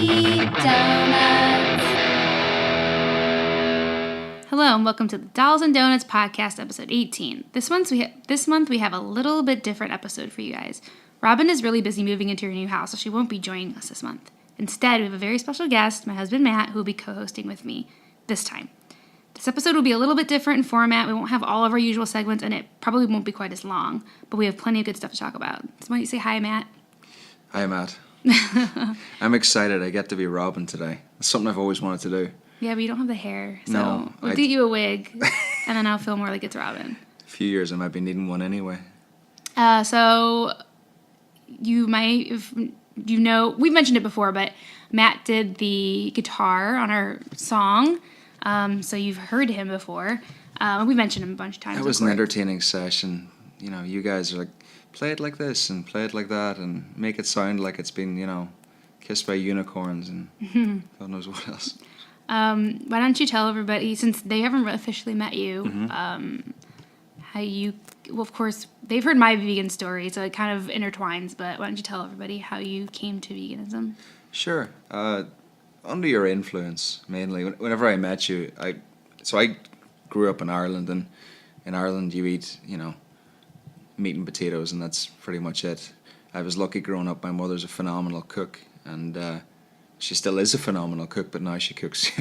Donuts. Hello and welcome to the Dolls and Donuts podcast, episode 18. This month we have a little bit different episode for you guys. Robin is really busy moving into her new house, so she won't be joining us this month. Instead, we have a very special guest, my husband Matt, who will be co-hosting with me this time. This episode will be a little bit different in format. We won't have all of our usual segments, and it probably won't be quite as long, but we have plenty of good stuff to talk about. So why don't you say hi, Matt? Hi, Matt. I'm excited I get to be Robin today. It's something I've always wanted to do. Yeah, but you don't have the hair, so No, we'll get you a wig, and then I'll feel more like it's Robin. A few years I might be needing one anyway. So you might have, we've mentioned it before, but Matt did the guitar on our song, so you've heard him before. We mentioned him a bunch of times. It was an entertaining session. You know, you guys are like, play it like this and play it like that and make it sound like it's been, kissed by unicorns and God knows what else. Why don't you tell everybody, since they haven't officially met you, how you, well, of course, they've heard my vegan story, so it kind of intertwines, but why don't you tell everybody how you came to veganism? Sure. Under your influence, mainly. Whenever I met you, I grew up in Ireland, and in Ireland you eat, meat and potatoes, and that's pretty much it. I was lucky growing up. My mother's a phenomenal cook, and she still is a phenomenal cook, but now she cooks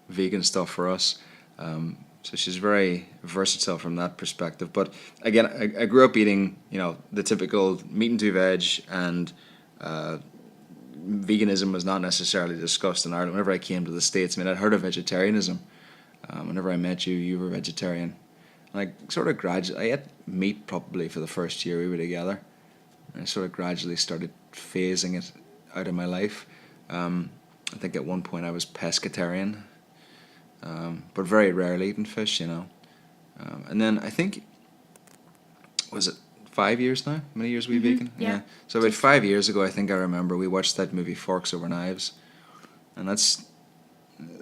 vegan stuff for us. So she's very versatile from that perspective. But again, I grew up eating, the typical meat and two veg, and veganism was not necessarily discussed in Ireland. Whenever I came to the States, I'd heard of vegetarianism. Whenever I met you, you were vegetarian. And I sort of I ate meat probably for the first year we were together. And I sort of gradually started phasing it out of my life. I think at one point I was pescatarian, but very rarely eating fish, and then I think, was it 5 years now? How many years were we vegan? Yeah. So about 5 years ago, I think I remember we watched that movie Forks Over Knives, and that's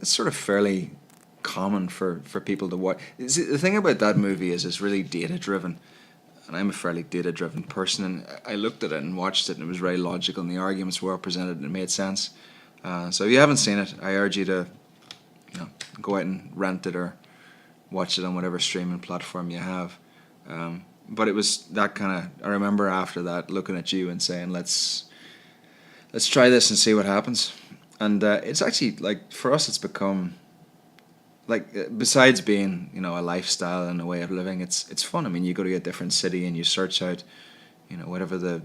sort of fairly common for people to watch. The thing about that movie is it's really data driven. And I'm a fairly data-driven person, and I looked at it and watched it, and it was very logical, and the arguments were presented, and it made sense. So if you haven't seen it, I urge you to, go out and rent it or watch it on whatever streaming platform you have. But it was that kind of. I remember after that looking at you and saying, "Let's try this and see what happens." And it's actually for us, it's become. Besides being, a lifestyle and a way of living, it's fun. I mean, you go to a different city and you search out, whatever the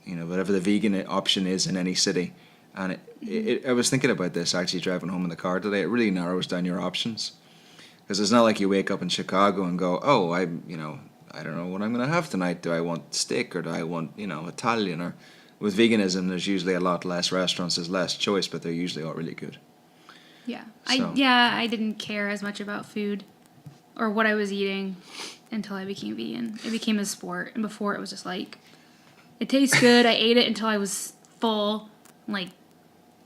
vegan option is in any city. And I was thinking about this actually driving home in the car today. It really narrows down your options, because it's not like you wake up in Chicago and go, oh, I don't know what I'm going to have tonight. Do I want steak or do I want, Italian? Or with veganism, there's usually a lot less restaurants, there's less choice, but they're usually all really good. Yeah. I didn't care as much about food or what I was eating until I became vegan. It became a sport, and before it was just it tastes good. I ate it until I was full,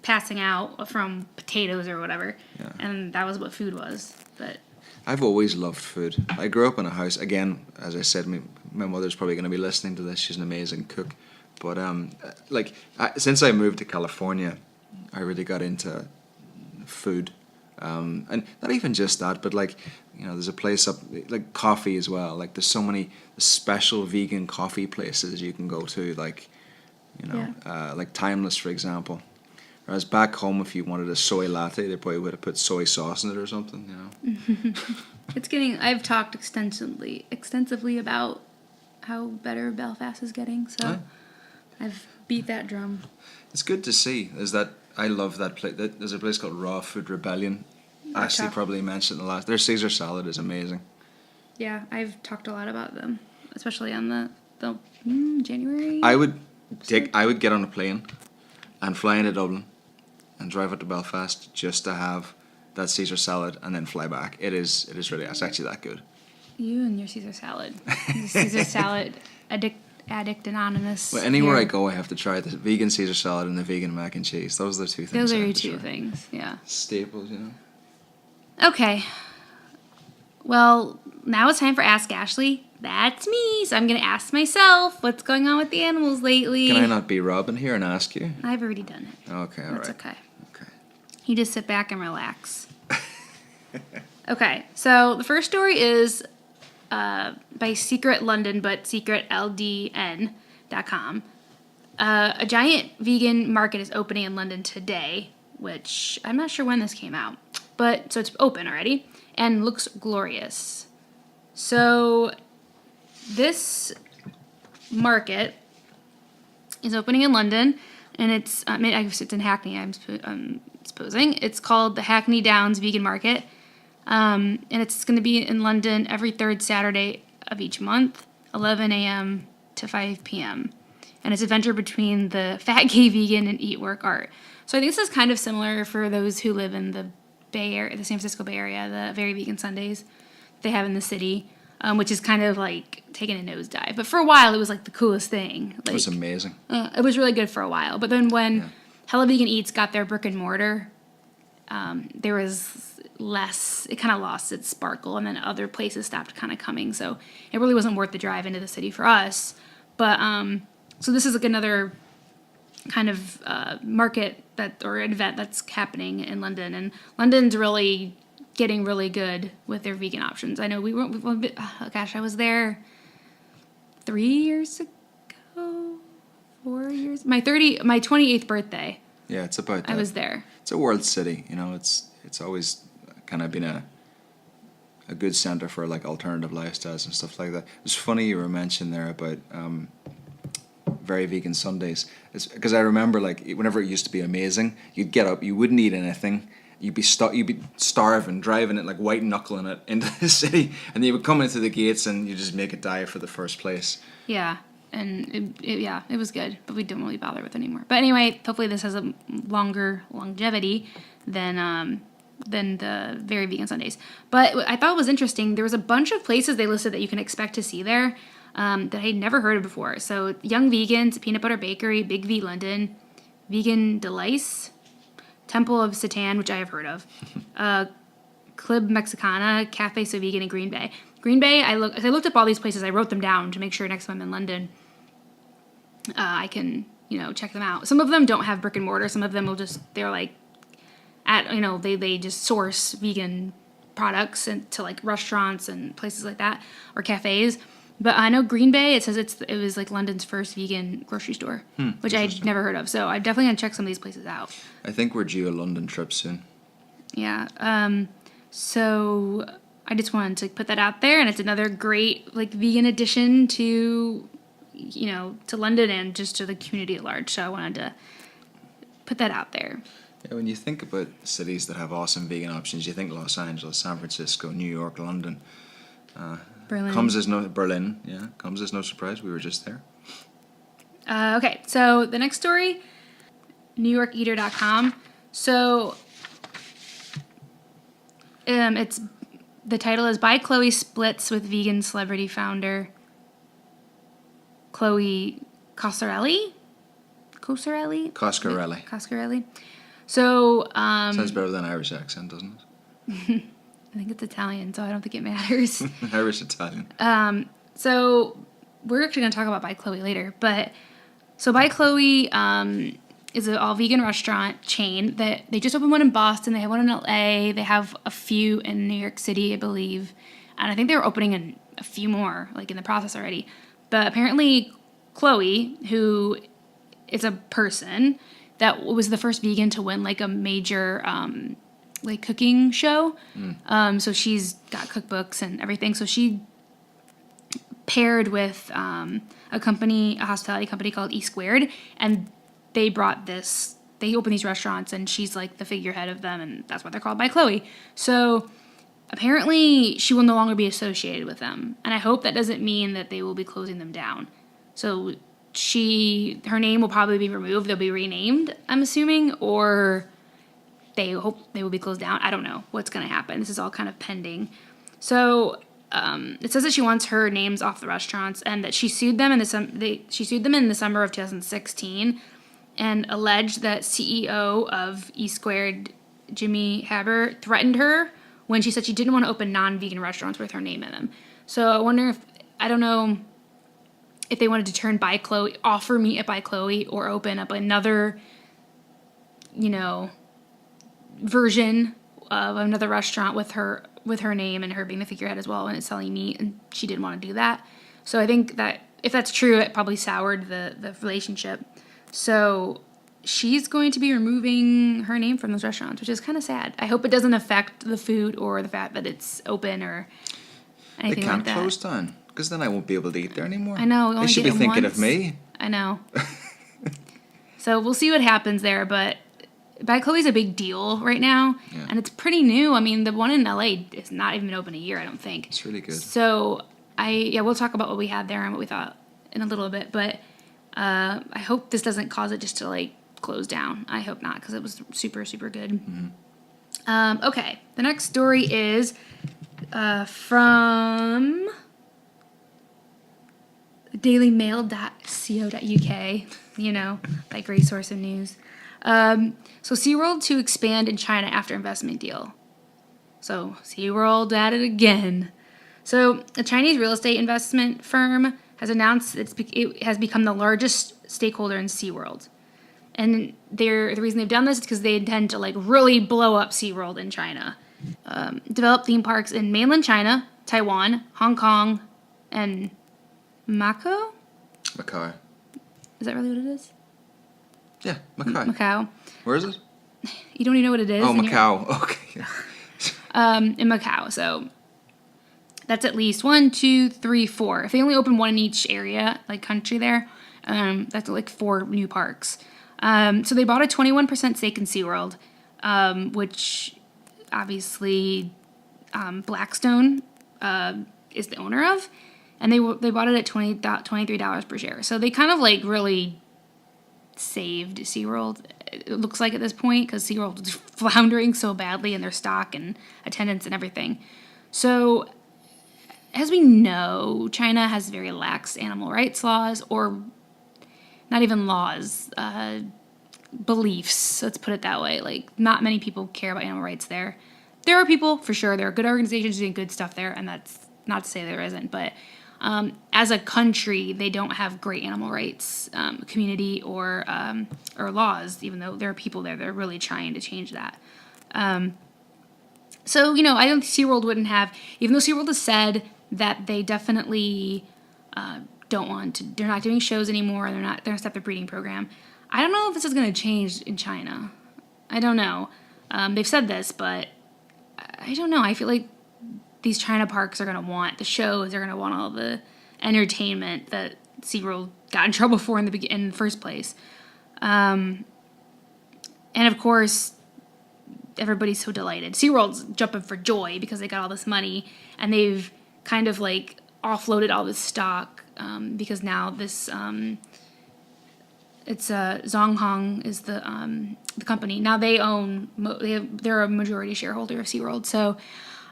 passing out from potatoes or whatever. Yeah. And that was what food was. But I've always loved food. I grew up in a house, again, as I said, my mother's probably going to be listening to this. She's an amazing cook. But since I moved to California, I really got into food, and not even just that, but there's a place up, coffee as well. There's so many special vegan coffee places you can go to, Timeless, for example. Whereas back home, if you wanted a soy latte, they probably would have put soy sauce in it or something. I've talked extensively about how better Belfast is getting, so I've beat that drum. It's good to see. I love that place. There's a place called Raw Food Rebellion. Ashley probably mentioned their Caesar salad is amazing. Yeah, I've talked a lot about them, especially on the January. I would get on a plane and fly into Dublin and drive up to Belfast just to have that Caesar salad and then fly back. It's actually that good. You and your Caesar salad. Caesar salad Addict Anonymous. Well, anywhere I go, I have to try the vegan Caesar salad and the vegan mac and cheese. Those are the two things. Those are your two things, yeah. Staples, Okay. Well, now it's time for Ask Ashley. That's me. So I'm going to ask myself, what's going on with the animals lately? Can I not be Robin here and ask you? I've already done it. Okay, all right. That's okay. You just sit back and relax. Okay, so the first story is by Secret London, but secretldn.com. A giant vegan market is opening in London today, which I'm not sure when this came out, but so it's open already and looks glorious. So this market is opening in London, and it's I guess it's in Hackney. I'm supposing it's called the Hackney Downs Vegan Market, and it's going to be in London every third Saturday of each month, 11 a.m. to 5 p.m. And it's a venture between the Fat Gay Vegan and Eat Work Art. So I think this is kind of similar for those who live in the Bay Area, the San Francisco Bay Area, the Very Vegan Sundays they have in the city, which is kind of like taking a nosedive. But for a while, it was like the coolest thing. Like, It was amazing. It was really good for a while. But then when Hella Vegan Eats got their brick and mortar, there was less, it kind of lost its sparkle, and then other places stopped kind of coming. So it really wasn't worth the drive into the city for us. But so this is like another kind of market or event that's happening in London, and London's really getting really good with their vegan options. I know I was there 3 years ago, 4 years, my 28th birthday. Yeah, it's about that. I was there. It's a world city, you know. It's always kind of been a good center for like alternative lifestyles and stuff like that. It's funny you were mentioning there about Very Vegan Sundays. It's because I remember like whenever it used to be amazing, you'd get up, you wouldn't eat anything, you'd be starving, driving it like white knuckling it into the city, and you would come into the gates and you just make it die for the first place. Yeah, and it was good, but we don't really bother with it anymore. But anyway, hopefully this has a longer longevity than the Very Vegan Sundays. But what I thought was interesting, there was a bunch of places they listed that you can expect to see there that I had never heard of before. So Young Vegans, Peanut Butter Bakery, Big V London, Vegan Delice, Temple of Satan, which I have heard of, Club Mexicana, Cafe So Vegan, and Green Bay. Green Bay, I looked up all these places. I wrote them down to make sure next time I'm in London, I can, check them out. Some of them don't have brick and mortar. Some of them they're like, they just source vegan products to like restaurants and places like that, or cafes. But I know Green Bay, it says it was like London's first vegan grocery store, which I'd never heard of. So I'm definitely going to check some of these places out. I think we're due a London trip soon. Yeah. So I just wanted to put that out there, and it's another great like vegan addition to, to London and just to the community at large. So I wanted to put that out there. Yeah, when you think about cities that have awesome vegan options, you think Los Angeles, San Francisco, New York, London. Berlin. Berlin, yeah. Comes as no surprise. We were just there. Okay, so the next story, NewYorkEater.com. So the title is By Chloe Splits with Vegan Celebrity Founder Chloe Coscarelli. So sounds better than Irish accent, doesn't it? I think it's Italian, so I don't think it matters. Irish Italian. So we're actually going to talk about By Chloe later, but so By Chloe is an all vegan restaurant chain that they just opened one in Boston. They have one in LA. They have a few in New York City, I believe, and I think they're opening in a few more, like in the process already. But apparently, Chloe, who is a person that was the first vegan to win like a major like cooking show. So she's got cookbooks and everything. So she paired with a hospitality company called E Squared, and they opened these restaurants, and she's like the figurehead of them, and that's why they're called By Chloe. So apparently she will no longer be associated with them, and I hope that doesn't mean that they will be closing them down. So her name will probably be removed. They'll be renamed, I'm assuming, or they hope they will be closed down. I don't know what's going to happen. This is all kind of pending. So it says that she wants her names off the restaurants, and that she sued them in the summer of 2016, and alleged that CEO of E Squared, Jimmy Haber, threatened her when she said she didn't want to open non-vegan restaurants with her name in them. So I wonder I don't know if they wanted to turn By Chloe, offer meat at By Chloe, or open up another, version of another restaurant with her name and her being the figurehead as well, and it's selling meat, and she didn't want to do that. So I think that if that's true, it probably soured the relationship. So she's going to be removing her name from those restaurants, which is kind of sad. I hope it doesn't affect the food or the fact that it's open or anything like that. They can't close down, because then I won't be able to eat there anymore. I know. They should be thinking of me. I know. So we'll see what happens there, but By Chloe's a big deal right now, and it's pretty new. I mean, the one in LA is not even open a year, I don't think. It's really good. So we'll talk about what we had there and what we thought in a little bit, but I hope this doesn't cause it just to like close down. I hope not, because it was super, super good. Mm-hmm. Okay, the next story is from dailymail.co.uk, like great source of news. So SeaWorld to expand in China after investment deal. So SeaWorld at it again. So a Chinese real estate investment firm has announced it has become the largest stakeholder in SeaWorld. And the reason they've done this is because they intend to like really blow up SeaWorld in China. Develop theme parks in mainland China, Taiwan, Hong Kong, and Macau? Macau. Is that really what it is? Yeah, Macau. Macau. Where is it? You don't even know what it is? Oh, Macau. Okay. In Macau. So that's at least 1, 2, 3, 4. If they only open one in each area, like country there, that's like 4 new parks. So they bought a 21% stake in SeaWorld, which obviously Blackstone is the owner of, and they bought it at $23 per share. So they kind of like really saved SeaWorld, it looks like at this point, because SeaWorld was floundering so badly in their stock and attendance and everything. So as we know, China has very lax animal rights laws, or not even laws, beliefs, let's put it that way. Like, not many people care about animal rights there. There are people, for sure. There are good organizations doing good stuff there, and that's not to say there isn't. But as a country, they don't have great animal rights community or laws, even though there are people there that are really trying to change that. So, I don't think SeaWorld wouldn't have, even though SeaWorld has said that they definitely don't want to, they're not doing shows anymore, they're going to stop their breeding program. I don't know if this is going to change in China. I don't know. They've said this, but I don't know. I feel like these China parks are going to want the shows, they're going to want all the entertainment that SeaWorld got in trouble for in the first place. And of course, everybody's so delighted. SeaWorld's jumping for joy because they got all this money, and they've kind of like offloaded all this stock because now this it's Zonghong is the company. Now they own they're a majority shareholder of SeaWorld. So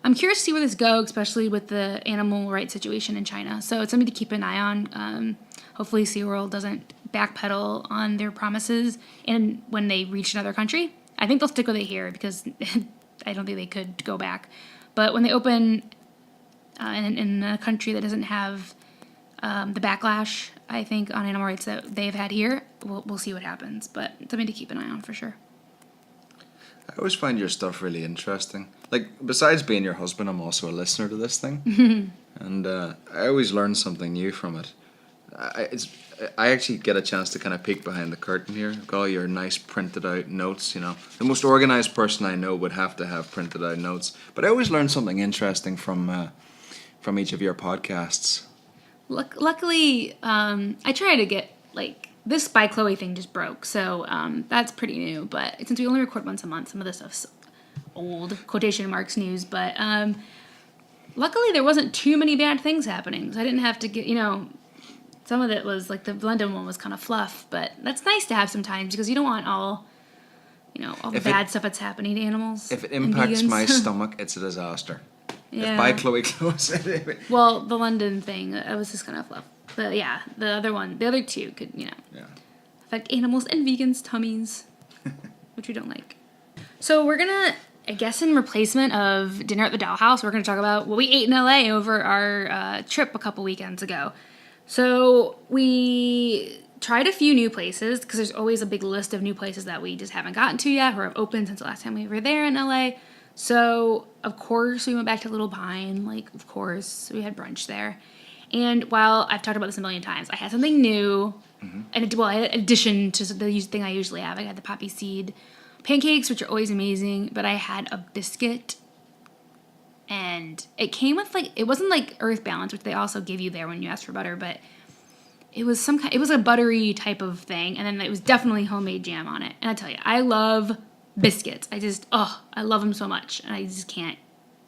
I'm curious to see where this goes, especially with the animal rights situation in China. So it's something to keep an eye on. Hopefully SeaWorld doesn't backpedal on their promises, and when they reach another country, I think they'll stick with it here because I don't think they could go back. But when they open in a country that doesn't have the backlash, I think, on animal rights that they've had here, we'll see what happens. But something to keep an eye on for sure. I always find your stuff really interesting. Like, besides being your husband, I'm also a listener to this thing. And I always learn something new from it. I actually get a chance to kind of peek behind the curtain here. I've got all your nice printed out notes, The most organized person I know would have to have printed out notes. But I always learn something interesting from each of your podcasts. Luckily, I try to get, this By Chloe thing just broke, so that's pretty new. But since we only record once a month, some of this stuff's old, quotation marks news. But luckily, there wasn't too many bad things happening. So I didn't have to get, some of it was, the London one was kind of fluff. But that's nice to have sometimes because you don't want all the bad stuff that's happening to animals. If it impacts my stomach, it's a disaster. Yeah. If By Chloe closes it. Well, the London thing, that was just kind of fluff. But yeah, the other two could, affect animals and vegans' tummies, which we don't like. So we're going to, I guess in replacement of Dinner at the Dollhouse, we're going to talk about what we ate in LA over our trip a couple weekends ago. So we tried a few new places because there's always a big list of new places that we just haven't gotten to yet or have opened since the last time we were there in LA. So, of course, we went back to Little Pine. Like, of course, we had brunch there. And while I've talked about this a million times, I had something new. And I had an addition to the thing I usually have. I had the poppy seed pancakes, which are always amazing. But I had a biscuit. And it came with, like, it wasn't like Earth Balance, which they also give you there when you ask for butter. But it was it was a buttery type of thing. And then it was definitely homemade jam on it. And I tell you, I love biscuits. I love them so much. And I just can't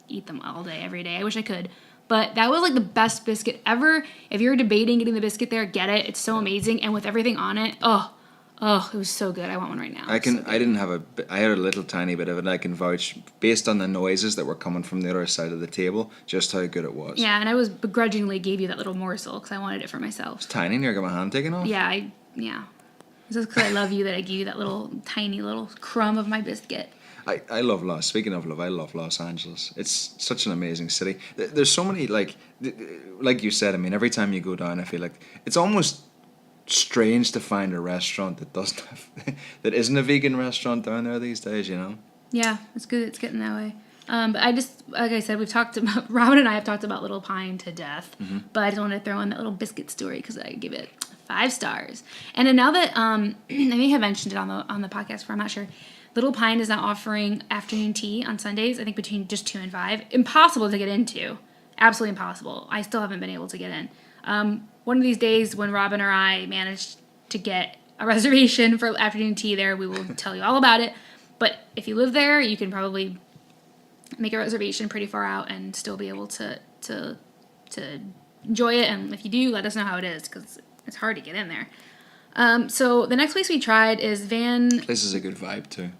eat them all day, every day. I wish I could. But that was like the best biscuit ever. If you're debating getting the biscuit there, get it. It's so amazing. And with everything on it, it was so good. I want one right now. I had a little tiny bit of it, and I can vouch, based on the noises that were coming from the other side of the table, just how good it was. Yeah, and I was begrudgingly gave you that little morsel because I wanted it for myself. It's tiny, and you got my hand taken off? Yeah, It's just because I love you that I give you that little tiny little crumb of my biscuit. I love speaking of love, I love Los Angeles. It's such an amazing city. There's so many, like you said, I mean, every time you go down, I feel like it's almost strange to find a restaurant that doesn't have, that isn't a vegan restaurant down there these days, you know? Yeah, it's good. It's getting that way. But I just, like I said, Robin and I have talked about Little Pine to death, but I just wanted to throw in that little biscuit story because I give it 5 stars. And then now that, I may have mentioned it on the podcast before, I'm not sure, Little Pine is now offering afternoon tea on Sundays, I think between just 2 and 5. Impossible to get into. Absolutely impossible. I still haven't been able to get in. One of these days when Robin or I manage to get a reservation for afternoon tea there, we will tell you all about it. But if you live there, you can probably make a reservation pretty far out and still be able to enjoy it. And if you do, let us know how it is because it's hard to get in there. So the next place we tried is Van... This is a good vibe too.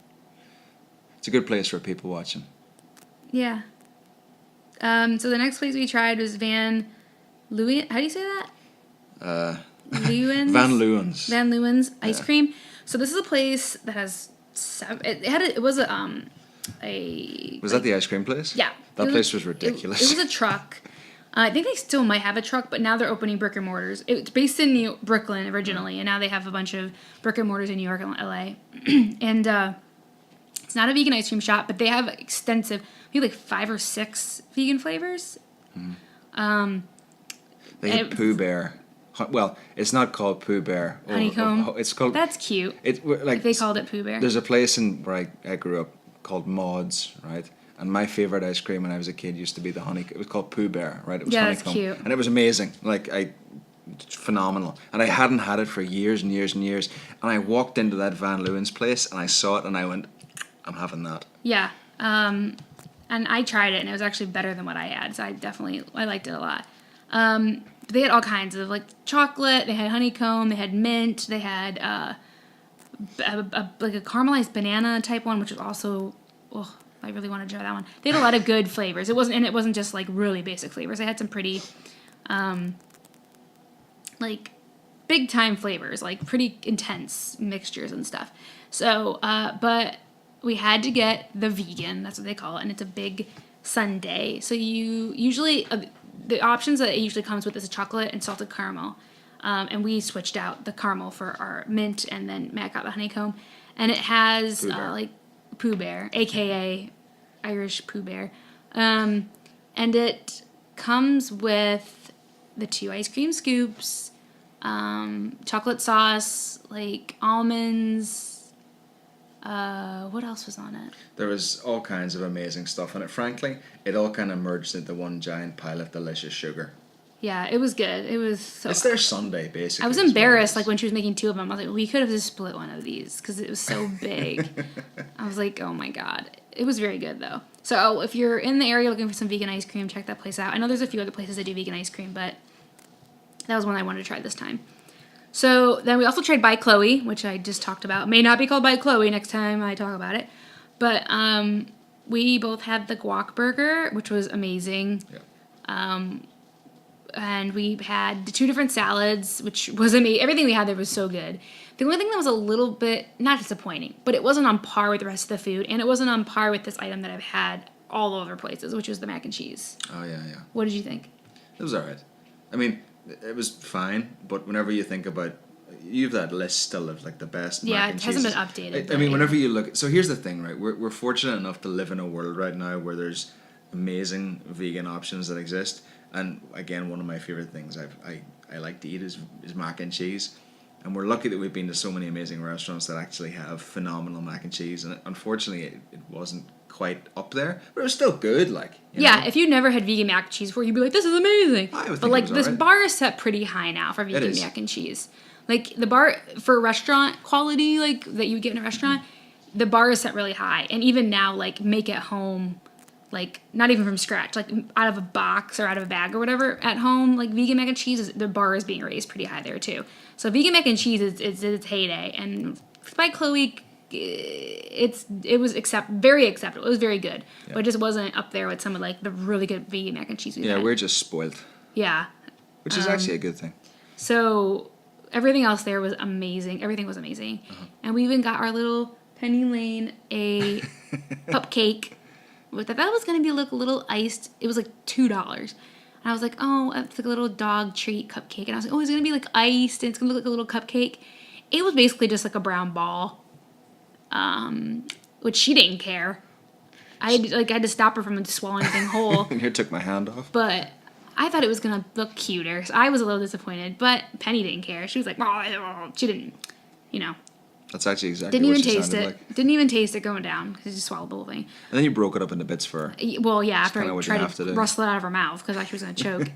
It's a good place for people watching. Yeah. So the next place we tried was Van Leeuwen. How do you say that? Leeuwen's? Van Leeuwen's. Van Leeuwen's ice cream. So this is a place that has it was a Was that the ice cream place? Yeah. That place was ridiculous. It was a truck. I think they still might have a truck, but now they're opening brick and mortars. It's based in Brooklyn originally, and now they have a bunch of brick and mortars in New York and LA. And it's not a vegan ice cream shop, but they have extensive, maybe like 5 or 6 vegan flavors. They had Pooh Bear. Well, it's not called Pooh Bear. Honeycomb. It's called. That's cute. Like if they called it Pooh Bear. There's a place where I grew up called Maud's, right? And my favorite ice cream when I was a kid used to be the honeycomb. It was called Pooh Bear, right? It was honeycomb. That's cute. And it was amazing. Phenomenal. And I hadn't had it for years and years and years. And I walked into that Van Leeuwen's place and I saw it and I went, I'm having that. Yeah. And I tried it and it was actually better than what I had. So I liked it a lot. They had all kinds of like chocolate. They had honeycomb. They had mint. They had like a caramelized banana type one, which was also, I really want to try that one. They had a lot of good flavors. It wasn't just like really basic flavors. They had some pretty, like big time flavors, like pretty intense mixtures and stuff. So, but we had to get the vegan. That's what they call it, and it's a big sundae. So you usually the options that it usually comes with is a chocolate and salted caramel, and we switched out the caramel for our mint, and then Matt got the honeycomb, and it has like Pooh Bear, aka Irish Pooh Bear, and it comes with the 2 ice cream scoops, chocolate sauce, like almonds. What else was on it? There was all kinds of amazing stuff in it. Frankly, it all kind of merged into one giant pile of delicious sugar. Yeah, it was good. It was so... It's their sundae, basically. I was embarrassed, like, when she was making 2 of them. I was like, we could have just split one of these, because it was so big. I was like, oh my god. It was very good, though. So, if you're in the area looking for some vegan ice cream, check that place out. I know there's a few other places that do vegan ice cream, but that was one I wanted to try this time. So, then we also tried By Chloe, which I just talked about. It may not be called By Chloe next time I talk about it. But, we both had the guac burger, which was amazing. Yeah. And we had 2 different salads, which was amazing. Everything we had there was so good. The only thing that was a little bit, not disappointing, but it wasn't on par with the rest of the food, and it wasn't on par with this item that I've had all over places, which was the mac and cheese. Oh, yeah. What did you think? It was alright. I mean, it was fine, but whenever you think about you've that list still of like the best. Yeah, mac and it hasn't cheeses. been updated, I but mean, yeah. whenever you look, so here's the thing, right? We're fortunate enough to live in a world right now where there's amazing vegan options that exist, and again, one of my favorite things I like to eat is mac and cheese. And we're lucky that we've been to so many amazing restaurants that actually have phenomenal mac and cheese. And unfortunately, it wasn't quite up there, but it was still good. Like, you Yeah, know? if you'd never had vegan mac and cheese before, you'd be like, this is amazing. I would think But it like was this alright. bar is set pretty high now for vegan is. mac and cheese. Like the bar for restaurant quality, like that you would get in a restaurant, the bar is set really high. And even now, like make at home, like not even from scratch, like out of a box or out of a bag or whatever at home, like vegan mac and cheese, the bar is being raised pretty high there too. So vegan mac and cheese is its heyday, and by Chloe, it was very acceptable. It was very good, but it just wasn't up there with some of like the really good vegan mac and cheese we've Yeah, had. we're just spoiled, Yeah. which is actually a good thing. So everything else there was amazing. Everything was amazing, and we even got our little Penny Lane a cupcake. With that was gonna be like a little iced. It was like $2. And I was like, oh, it's like a little dog treat cupcake. And I was like, oh, it's gonna be like iced and it's gonna look like a little cupcake. It was basically just like a brown ball, which she didn't care. I had to stop her from swallowing anything whole. And here took my hand off. But I thought it was gonna look cuter, so I was a little disappointed. But Penny didn't care. She was like, oh, she didn't, you know, That's actually exactly didn't what even she taste sounded it. like. Didn't even taste it going down because she just swallowed the whole thing. And then you broke it up into bits for her. Well, yeah, after kinda I what you tried have to to do. rustle it out of her mouth because I thought she was gonna choke.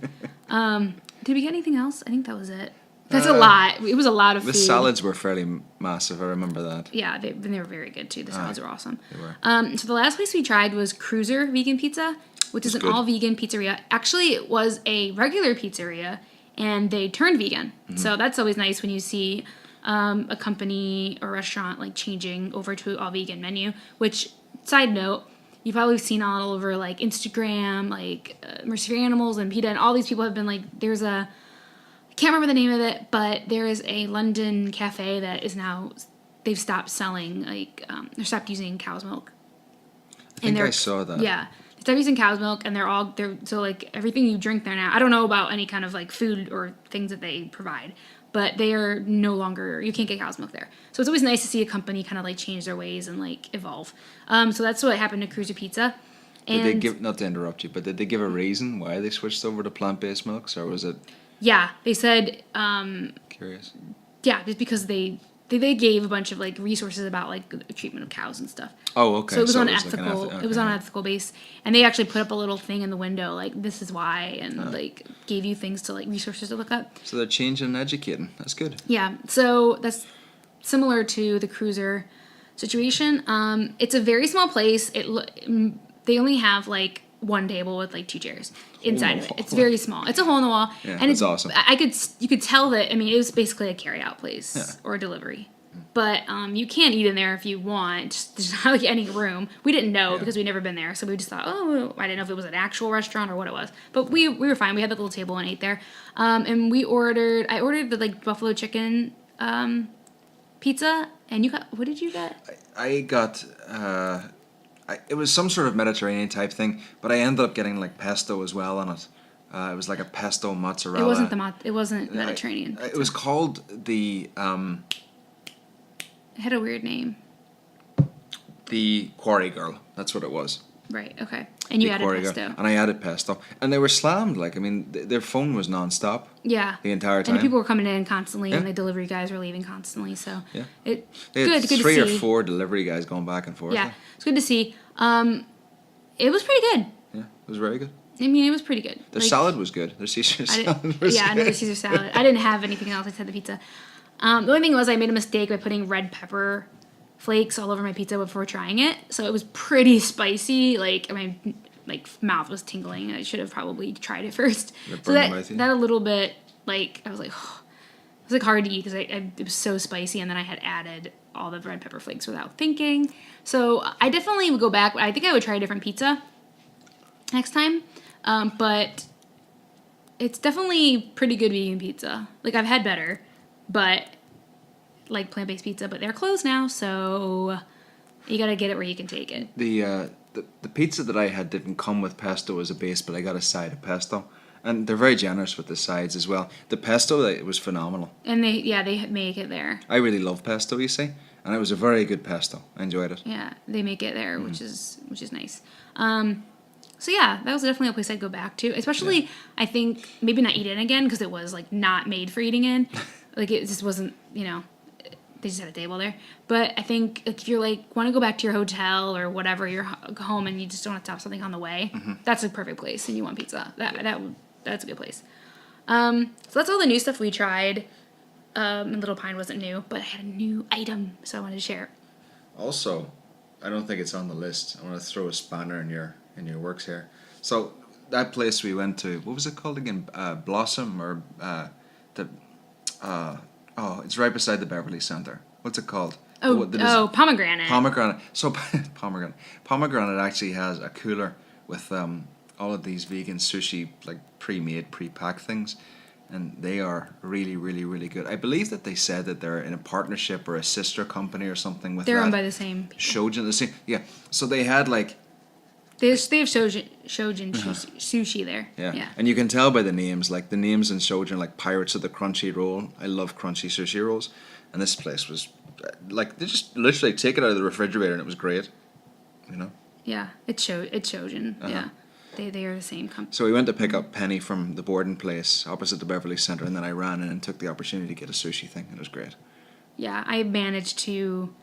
Did we get anything else? I think that was it. That's a lot. It was a lot of The food. salads were fairly massive. I remember that. Yeah, they were very good too. The salads were awesome. They were. So the last place we tried was Cruiser Vegan Pizza, which is an good. all vegan pizzeria. Actually, it was a regular pizzeria, and they turned vegan. Mm-hmm. So that's always nice when you see a company or restaurant like changing over to all vegan menu. Which, side note, you've probably seen all over like Instagram, like Mercy for Animals and PETA, and all these people have been like, there's a, I can't remember the name of it, but there is a London cafe that is now, they've stopped selling, like, they stopped using cow's milk. I think I saw that. Yeah. They stopped using cow's milk, and so like everything you drink there now, I don't know about any kind of like food or things that they provide, but they are no longer, you can't get cow's milk there. So it's always nice to see a company kind of like change their ways and like evolve. So that's what happened to Cruiser Pizza. Did they And give, not to interrupt you, but did they give a reason why they switched over to plant-based milks, or was it yeah, they said, curious? yeah, just because they gave a bunch of like resources about like the treatment of cows and stuff. Oh, okay. So it was on like an ethical. okay. It was on an ethical base, and they actually put up a little thing in the window like this is why, and like gave you things to like resources to look up. So they're changing and educating. That's good. Yeah, so that's similar to the Cruiser situation. It's a very small place. They only have like one table with like two chairs inside of it. It's very small. It's a hole in the wall, Yeah, and that's it's awesome. You could tell that. I mean, it was basically a carry-out place Yeah. or a delivery. But you can eat in there if you want. Just, there's not like any room. We didn't know because we'd never been there, so we just thought, oh, I didn't know if it was an actual restaurant or what it was. But we were fine. We had the little table and ate there. And I ordered the like buffalo chicken pizza, and you got, what did you get? I got. It was some sort of Mediterranean type thing, but I ended up getting like pesto as well on it. It was like a pesto mozzarella. It wasn't Mediterranean. It was called the It had a weird name. Quarry Girl. That's what it was. Right, okay. And you The added Quarry pesto. Girl. And I added pesto, and they were slammed. Like, I mean, their phone was nonstop Yeah. the entire time. And people were coming in constantly, Yeah. and the delivery guys were leaving constantly. So Yeah. it They had good to three or see. four delivery guys going back and forth. Yeah, it's good to see. It was pretty good. Yeah, it was very good. I mean, it was pretty good. Their Like, salad was good. Their Caesar I salad didn't, was yeah, good. another Caesar salad. I didn't have anything else. I just had the pizza. The only thing was I made a mistake by putting red pepper flakes all over my pizza before trying it, so it was pretty spicy. Like my mouth was tingling. I should have probably tried it first. That So burned my teeth. that a little bit like I was like, it was like hard to eat because it was so spicy, and then I had added all the red pepper flakes without thinking. So I definitely would go back. I think I would try a different pizza next time, but it's definitely pretty good vegan pizza. Like I've had better, but like plant-based pizza, but they're closed now, so you gotta get it where you can take it. The pizza that I had didn't come with pesto as a base, but I got a side of pesto, And they're very generous with the sides as well. The pesto, it was phenomenal. And they make it there. I really love pesto, you see, and it was a very good pesto. I enjoyed it. Yeah, they make it there, which is nice. So yeah, that was definitely a place I'd go back to. Especially, I think maybe not eat in again because it was like not made for eating in. Like it just wasn't, they just had a table there. But I think if you're like want to go back to your hotel or whatever, your home, and you just don't want to stop something on the way, that's a perfect place. And you want pizza, that's a good place. So that's all the new stuff we tried. And Little Pine wasn't new, but I had a new item, so I wanted to share it. Also, I don't think it's on the list. I want to throw a spanner in your works here. So that place we went to, what was it called again? Blossom or it's right beside the Beverly Center. What's it called? Pomegranate. Pomegranate. So Pomegranate actually has a cooler with all of these vegan sushi, like pre-made, pre-packed things, and they are really, really, really good. I believe that they said that they're in a partnership or a sister company or something with. They're owned by the same people. Shojin, the same. Yeah. So they had like. They have Shojin sushi there. Yeah. And you can tell by the names, like the names in Shojin, like Pirates of the Crunchy Roll. I love crunchy sushi rolls, and this place was like they just literally take it out of the refrigerator and it was great. Yeah, it's Shojin. Yeah, they are the same company. So we went to pick up Penny from the boarding place opposite the Beverly Center, and then I ran in and took the opportunity to get a sushi thing. It was great. Yeah, I managed to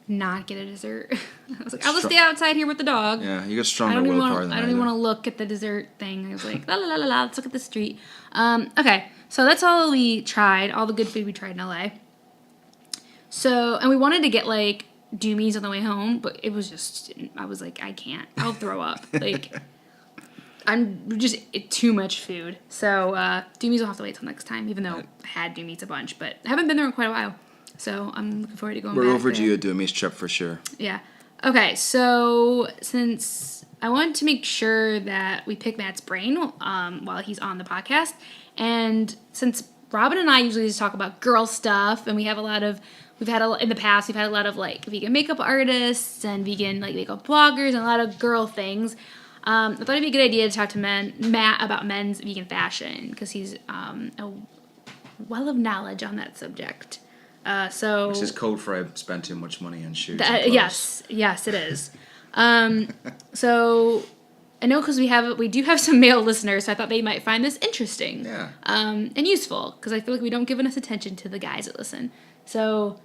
not get a dessert. I was like, I'll just stay outside here with the dog. Yeah, you got stronger willpower than I do. I don't even want to look at the dessert thing. I was like, la la la la, let's look at the street. Okay, so that's all we tried, all the good food we tried in LA. So, and we wanted to get like Doomies on the way home, but it was just, I was like, I can't. I'll throw up. Like, I'm just too much food. So, Doomies will have to wait till next time, even though I had Doomies a bunch, but I haven't been there in quite a while. So I'm looking forward to going back. We're overdue a Doomies trip for sure. Yeah. Okay, so since I wanted to make sure that we pick Matt's brain while he's on the podcast, and since Robin and I usually just talk about girl stuff, and in the past we've had a lot of like vegan makeup artists and vegan like makeup bloggers and a lot of girl things. I thought it'd be a good idea to talk to Matt about men's vegan fashion because he's a well of knowledge on that subject. Which is code for I spent too much money on shoes. Yes, it is. So I know because we do have some male listeners, so I thought they might find this interesting. Yeah. And useful because I feel like we don't give enough attention to the guys that listen. So,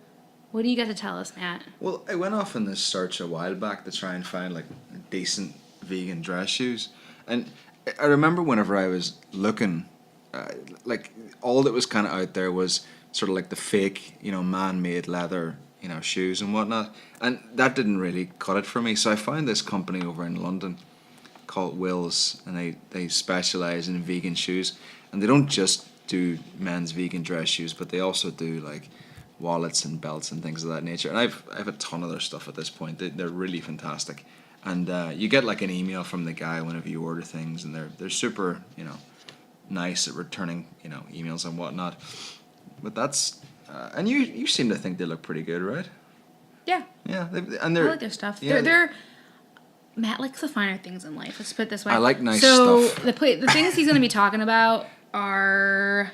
what do you got to tell us, Matt? Well, I went off on this search a while back to try and find like decent vegan dress shoes, and I remember whenever I was looking, like all that was kind of out there was sort of like the fake, man-made leather, shoes and whatnot. And that didn't really cut it for me. So I found this company over in London called Wills, and they specialize in vegan shoes. And they don't just do men's vegan dress shoes, but they also do like wallets and belts and things of that nature. And I've a ton of their stuff at this point. They're really fantastic. And you get like an email from the guy whenever you order things, and they're super, nice at returning, emails and whatnot. But that's, and you seem to think they look pretty good, right? Yeah. Yeah, I like their stuff. Yeah. Matt likes the finer things in life. Let's put it this way. I like nice stuff. So the things he's going to be talking about are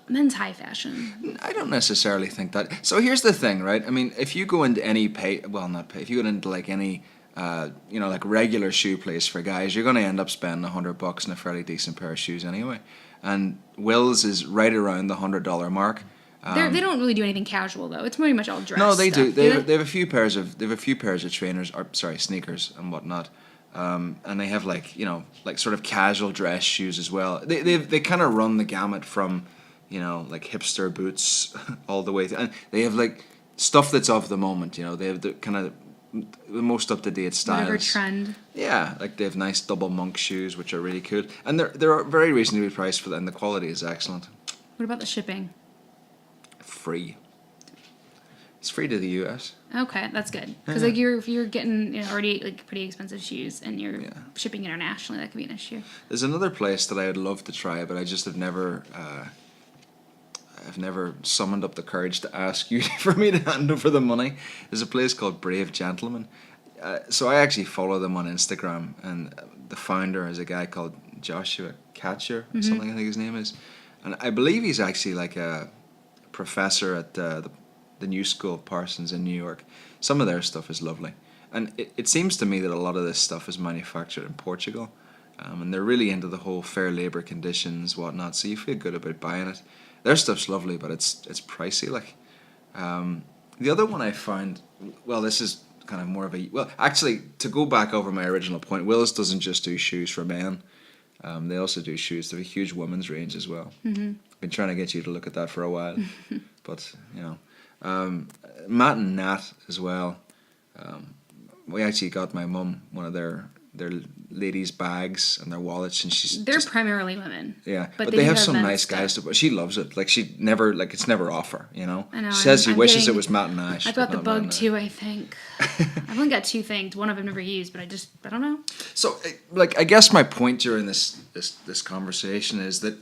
men's high fashion. I don't necessarily think that. So here's the thing, right? I mean, if you go into any if you go into like any, like regular shoe place for guys, you're going to end up spending $100 on a fairly decent pair of shoes anyway. And Wills is right around the $100 mark. They don't really do anything casual though. It's pretty much all dress. No, they stuff. do. They have a few pairs of trainers, or sneakers and whatnot. And they have like sort of casual dress shoes as well. They kind of run the gamut from like hipster boots all the way through, and they have like stuff that's of the moment. They have the kind of the most up to date styles. Whatever trend. Yeah, like they have nice double monk shoes which are really cool, and they're very reasonably priced for that, and the quality is excellent. What about the shipping? Free. It's free to the US. Okay, that's good. Because like if you're getting already like pretty expensive shoes and you're shipping internationally, that could be an issue. There's another place that I would love to try, but I just have never. I've never summoned up the courage to ask you for me to hand over the money. There's a place called Brave Gentleman. So I actually follow them on Instagram, and the founder is a guy called Joshua Katcher or something. I think his name is, and I believe he's actually like a professor at the New School of Parsons in New York. Some of their stuff is lovely, and it seems to me that a lot of this stuff is manufactured in Portugal, and they're really into the whole fair labor conditions, whatnot. So you feel good about buying it. Their stuff's lovely, but it's pricey. Like the other one I found, well, this is kind of more of a actually, to go back over my original point, Wills doesn't just do shoes for men. They also do shoes. They have a huge women's range as well. Mm-hmm. Been trying to get you to look at that for a while, but Matt and Nat as well. We actually got my mum one of their ladies' bags and their wallets, and they're primarily women. Yeah, but they have some nice guys. But she loves it. Like she never it's never off her. I know. She says she wishes it was Matt and Ash. I've got the bug too. I think I've only got 2 things. One I've never used, but I don't know. So, I guess my point during this conversation is that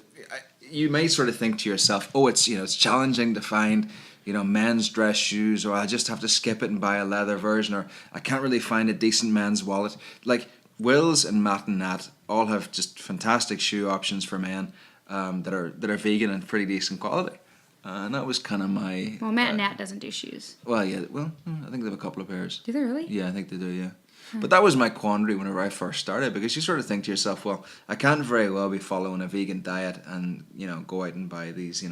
you may sort of think to yourself, oh, it's challenging to find men's dress shoes, or I just have to skip it and buy a leather version, or I can't really find a decent men's wallet. Like Wills and Matt and Nat all have just fantastic shoe options for men that are vegan and pretty decent quality. And that was kind of my... Well, Matt and Nat doesn't do shoes. Well, yeah. Well, I think they have a couple of pairs. Do they really? Yeah, I think they do, yeah. But that was my quandary whenever I first started, because you sort of think to yourself, well, I can't very well be following a vegan diet and, go out and buy these,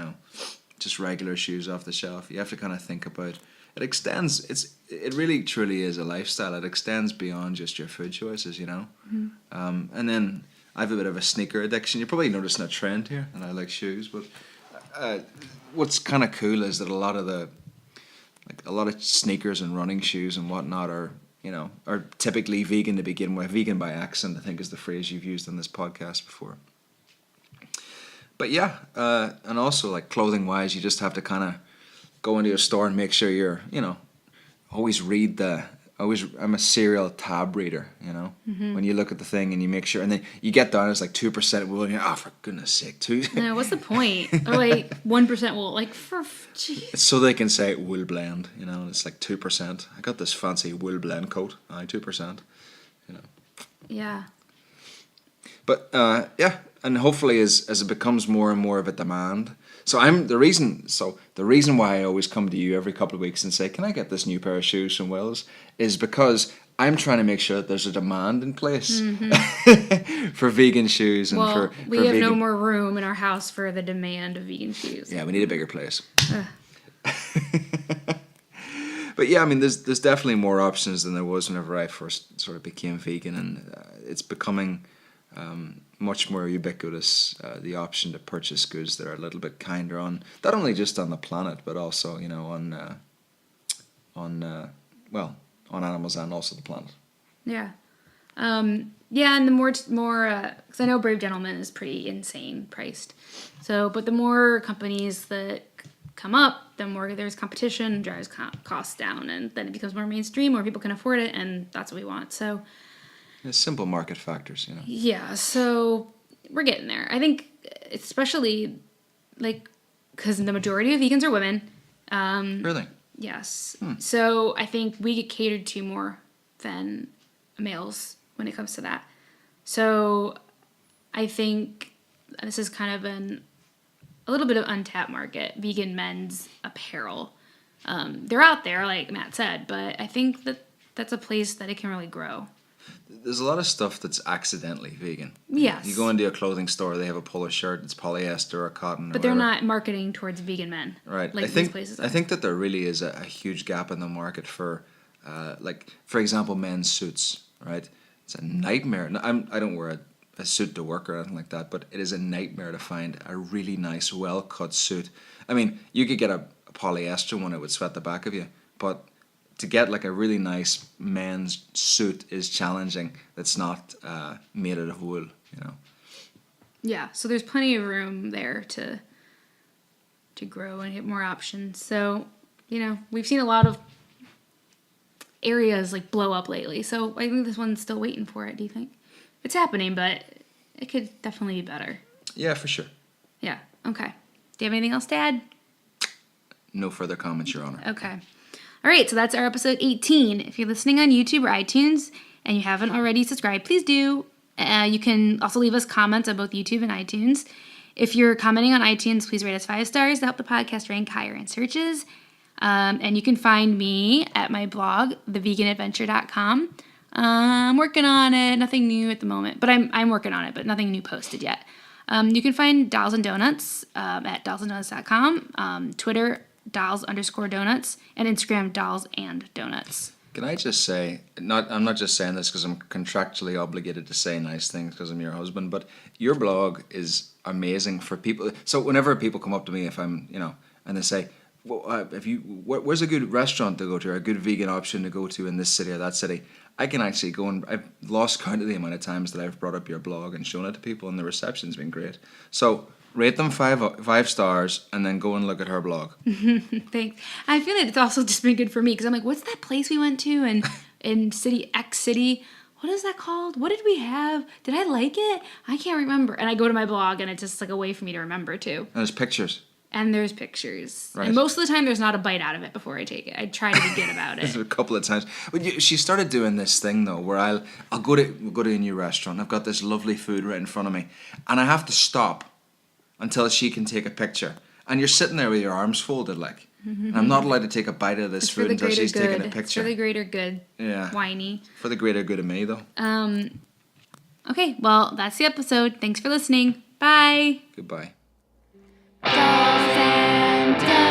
just regular shoes off the shelf. You have to kind of think about... It extends... It really, truly is a lifestyle. It extends beyond just your food choices, Mm-hmm. And then I have a bit of a sneaker addiction. You're probably noticing a trend here, and I like shoes, but... what's kind of cool is that a lot of sneakers and running shoes and whatnot are typically vegan to begin with. Vegan by accident, I think, is the phrase you've used on this podcast before. But yeah, and also like clothing wise, you just have to kind of go into a store and make sure you're always read I'm a serial tab reader, Mm-hmm. When you look at the thing and you make sure, and then you get down, it's like 2% wool, and you're, for goodness sake, 2. No, what's the point? Or like 1% wool, like It's so they can say wool blend, it's like 2%. I got this fancy wool blend coat, 2%, Yeah. But yeah, and hopefully as it becomes more and more of a demand. So the reason why I always come to you every couple of weeks and say, can I get this new pair of shoes from Wills, is because I'm trying to make sure that there's a demand in place for vegan shoes and for we have no more room in our house for the demand of vegan shoes. Yeah, we need a bigger place. But yeah, I mean, there's definitely more options than there was whenever I first sort of became vegan, and it's becoming much more ubiquitous, the option to purchase goods that are a little bit kinder on, not only just on the planet, but also, on animals and also the planet. Yeah. Yeah, and the more, because I know Brave Gentleman is pretty insane priced. So, but the more companies that come up, the more there's competition, drives costs down, and then it becomes more mainstream, more people can afford it, and that's what we want. So, it's simple market factors, Yeah, so we're getting there. I think, especially, because the majority of vegans are women. Really? Yes. So I think we get catered to more than males when it comes to that. So I think this is kind of a little bit of untapped market, vegan men's apparel. They're out there, like Matt said, but I think that's a place that it can really grow. There's a lot of stuff that's accidentally vegan. Yes. You go into a clothing store, they have a polo shirt, it's polyester or cotton. But they're not marketing towards vegan men. Right. Like these places are. I think that there really is a huge gap in the market for, for example, men's suits. Right. It's a nightmare. I don't wear a suit to work or anything like that, but it is a nightmare to find a really nice, well cut suit. I mean, you could get a polyester one; it would sweat the back of you, but to get like a really nice men's suit is challenging. That's not made out of wool, Yeah, so there's plenty of room there to grow and get more options. So, we've seen a lot of areas blow up lately. So I think this one's still waiting for it. Do you think? It's happening, but it could definitely be better. Yeah, for sure. Yeah. Okay. Do you have anything else to add? No further comments, Your Honor. Okay. All right, so that's our episode 18. If you're listening on YouTube or iTunes and you haven't already subscribed, please do. You can also leave us comments on both YouTube and iTunes. If you're commenting on iTunes, please rate us 5 stars to help the podcast rank higher in searches. And you can find me at my blog, theveganadventure.com. I'm working on it. Nothing new at the moment, but I'm working on it, but nothing new posted yet. You can find Dolls and Donuts at dollsanddonuts.com, Twitter, dolls_donuts, and Instagram, dolls and donuts. Can I just say, I'm not just saying this because I'm contractually obligated to say nice things because I'm your husband, but your blog is amazing for people. So whenever people come up to me, if I'm, and they say, well, where's a good restaurant to go to or a good vegan option to go to in this city or that city? I can actually go and I've lost count of the amount of times that I've brought up your blog and shown it to people, and the reception's been great. So rate them 5 stars and then go and look at her blog. Thanks. I feel like it's also just been good for me because I'm like, what's that place we went to in City X City? What is that called? What did we have? Did I like it? I can't remember. And I go to my blog and it's just like a way for me to remember too. And there's pictures. And there's pictures. Right. And most of the time there's not a bite out of it before I take it. I try to be good about it. There's a couple of times. But she started doing this thing though where I'll go to a new restaurant. I've got this lovely food right in front of me. And I have to stop until she can take a picture. And you're sitting there with your arms folded like. And I'm not allowed to take a bite of this food until she's taking a picture. It's for the greater good. Yeah. Whiny. For the greater good of me though. Okay, well, that's the episode. Thanks for listening. Bye. Goodbye. Dolls and Donuts.